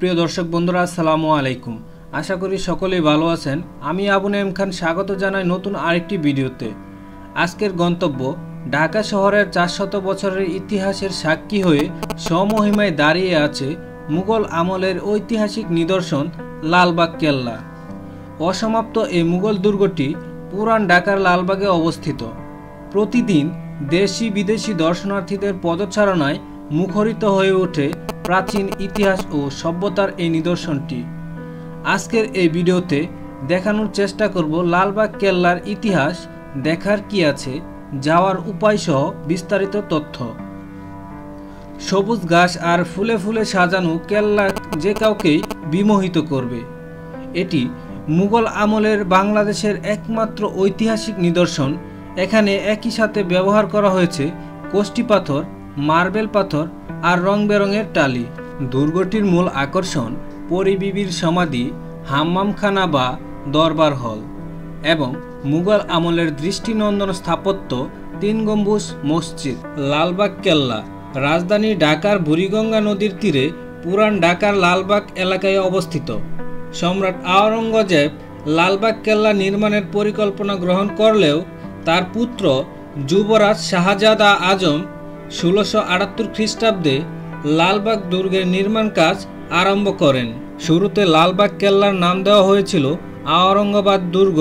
প্রিয় দর্শক বন্ধুরা, আসসালামু আলাইকুম। আশা করি সকলেই ভালো আছেন। আমি আবু নাঈম খান স্বাগত জানাই নতুন আরেকটি ভিডিওতে। আজকের গন্তব্য ঢাকা শহরের 400 বছরের ইতিহাসের সাক্ষী হয়ে স্বমহিমায় দাঁড়িয়ে আছে মুঘল আমলের ঐতিহাসিক নিদর্শন লালবাগ কেল্লা। অসমাপ্ত এই মুঘল দুর্গটি পুরান ঢাকার লালবাগে অবস্থিত। প্রতিদিন দেশি বিদেশি দর্শনার্থীদের পদচারণায় মুখরিত হয়ে ওঠে প্রাচীন ইতিহাস ও সভ্যতার এই নিদর্শনটি। আজকের এই ভিডিওতে দেখানোর চেষ্টা করব লালবাগ কেল্লার ইতিহাস, দেখার কি আছে, যাওয়ার উপায় সহ বিস্তারিত তথ্য। সবুজ ঘাস আর ফুলে ফুলে সাজানো কেল্লা যে কাউকেই বিমোহিত করবে। এটি মুঘল আমলের বাংলাদেশের একমাত্র ঐতিহাসিক নিদর্শন। এখানে একই সাথে ব্যবহার করা হয়েছে কষ্টি পাথর, মার্বেল পাথর আর রং বেরঙের টালি। দুর্গটির মূল আকর্ষণ পরী বিবির সমাধি, হাম্মামখানা বা দরবার হল এবং মুঘল আমলের দৃষ্টিনন্দন স্থাপত্য 3 গম্বুজ মসজিদ। লালবাগ কেল্লা রাজধানী ঢাকার বুড়িগঙ্গা নদীর তীরে পুরান ঢাকার লালবাগ এলাকায় অবস্থিত। সম্রাট আওরঙ্গজেব লালবাগ কেল্লা নির্মাণের পরিকল্পনা গ্রহণ করলেও তার পুত্র যুবরাজ শাহজাদা আজম 1678 খ্রিস্টাব্দে লালবাগ দুর্গের নির্মাণ কাজ আরম্ভ করেন। শুরুতে লালবাগ কেল্লার নাম দেওয়া হয়েছিল আওরঙ্গাবাদ দুর্গ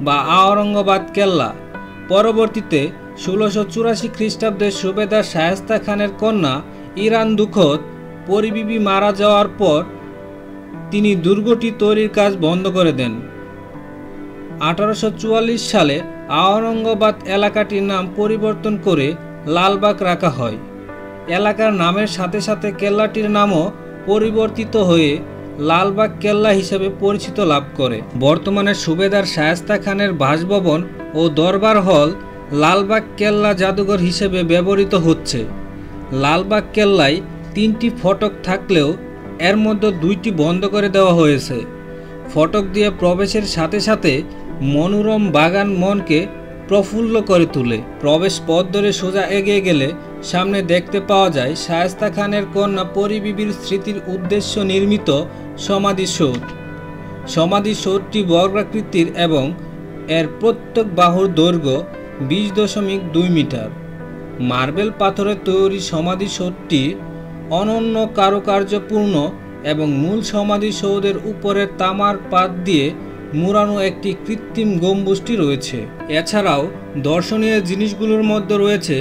বা আওরঙ্গাবাদ কেল্লা। পরবর্তীতে 1684 খ্রিস্টাব্দে সুবেদার শায়েস্তা খানের কন্যা ইরান দুখত পরী বিবি মারা যাওয়ার পর তিনি দুর্গটি তৈরির কাজ বন্ধ করে দেন। 1844 সালে আওরঙ্গাবাদ এলাকাটির নাম পরিবর্তন করে লালবাগ রাখা হয়। এলাকার নামের সাথে সাথে কেল্লাটির নামও পরিবর্তিত হয়ে লালবাগ কেল্লা হিসেবে পরিচিত লাভ করে। বর্তমানে সুবেদার শায়েস্তা খানের বাসভবন ও দরবার হল লালবাগ কেল্লা জাদুঘর হিসেবে ব্যবহৃত হচ্ছে। লালবাগ কেল্লায় 3টি ফটক থাকলেও এর মধ্যে 2টি বন্ধ করে দেওয়া হয়েছে। ফটক দিয়ে প্রবেশের সাথে সাথে মনোরম বাগান মনকে প্রফুল্ল করে তোলে। প্রবেশ পথ ধরে সোজা এগিয়ে গেলে সামনে দেখতে পাওয়া যায় শায়েস্তা খানের কন্যা পরী বিবির স্মৃতির উদ্দেশ্য নির্মিত সমাধিসৌধ। সমাধিসৌধটি বর্গাকৃতির এবং এর প্রত্যেক বাহুর দৈর্ঘ্য 20.2 মিটার। মার্বেল পাথরের তৈরি সমাধিসৌধটি অনন্য কারুকার্যপূর্ণ এবং মূল সমাধিসৌধের উপরে তামার পাত দিয়ে মুড়ানো একটি কৃত্রিম গম্বুজটি রয়েছে। এছাড়াও দর্শনীয় জিনিসগুলোর মধ্যে রয়েছে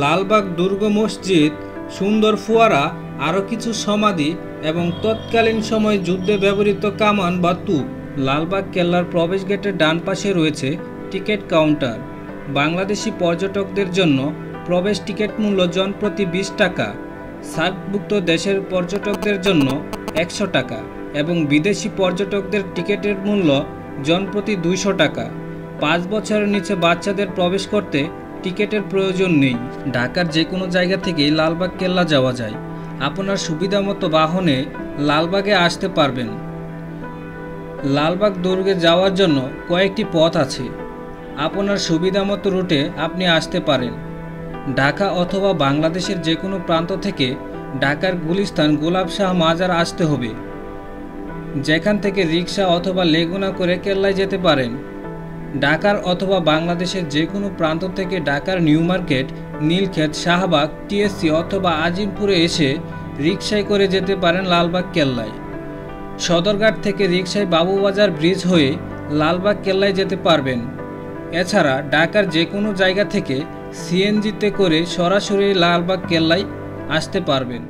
লালবাগ দুর্গ মসজিদ, সুন্দর ফোয়ারা, আরও কিছু সমাধি এবং তৎকালীন সময়ে যুদ্ধে ব্যবহৃত কামান বা তুপ। লালবাগ কেল্লার প্রবেশ গেটের ডান পাশে রয়েছে টিকিট কাউন্টার। বাংলাদেশি পর্যটকদের জন্য প্রবেশ টিকিট মূল্য জনপ্রতি 20 টাকা, সার্কভুক্ত দেশের পর্যটকদের জন্য 100 টাকা এবং বিদেশি পর্যটকদের টিকিটের মূল্য জনপ্রতি 200 টাকা। 5 বছরের নিচে বাচ্চাদের প্রবেশ করতে টিকিটের প্রয়োজন নেই। ঢাকার যে কোনো জায়গা থেকেই লালবাগ কেল্লা যাওয়া যায়। আপনার সুবিধামতো বাহনে লালবাগে আসতে পারবেন। লালবাগ দুর্গে যাওয়ার জন্য কয়েকটি পথ আছে। আপনার সুবিধামতো রুটে আপনি আসতে পারেন। ঢাকা অথবা বাংলাদেশের যে কোনো প্রান্ত থেকে ঢাকার গুলিস্তান গোলাপ শাহ মাজার আসতে হবে, যেখান থেকে রিক্সা অথবা লেগুনা করে কেল্লায় যেতে পারেন। ঢাকার অথবা বাংলাদেশের যে কোনো প্রান্ত থেকে ঢাকার new market, Nilkhet, Shahbag, TSC অথবা আজিমপুরে এসে রিক্সায় করে যেতে পারেন লালবাগ কেল্লায়। সদরঘাট থেকে রিক্সায় বাবুবাজার ব্রিজ হয়ে লালবাগ কেল্লায় যেতে পারবেন। এছাড়া ঢাকার যে কোনো জায়গা থেকে সিএনজিতে করে সরাসরি লালবাগ কেল্লায় আসতে পারবেন।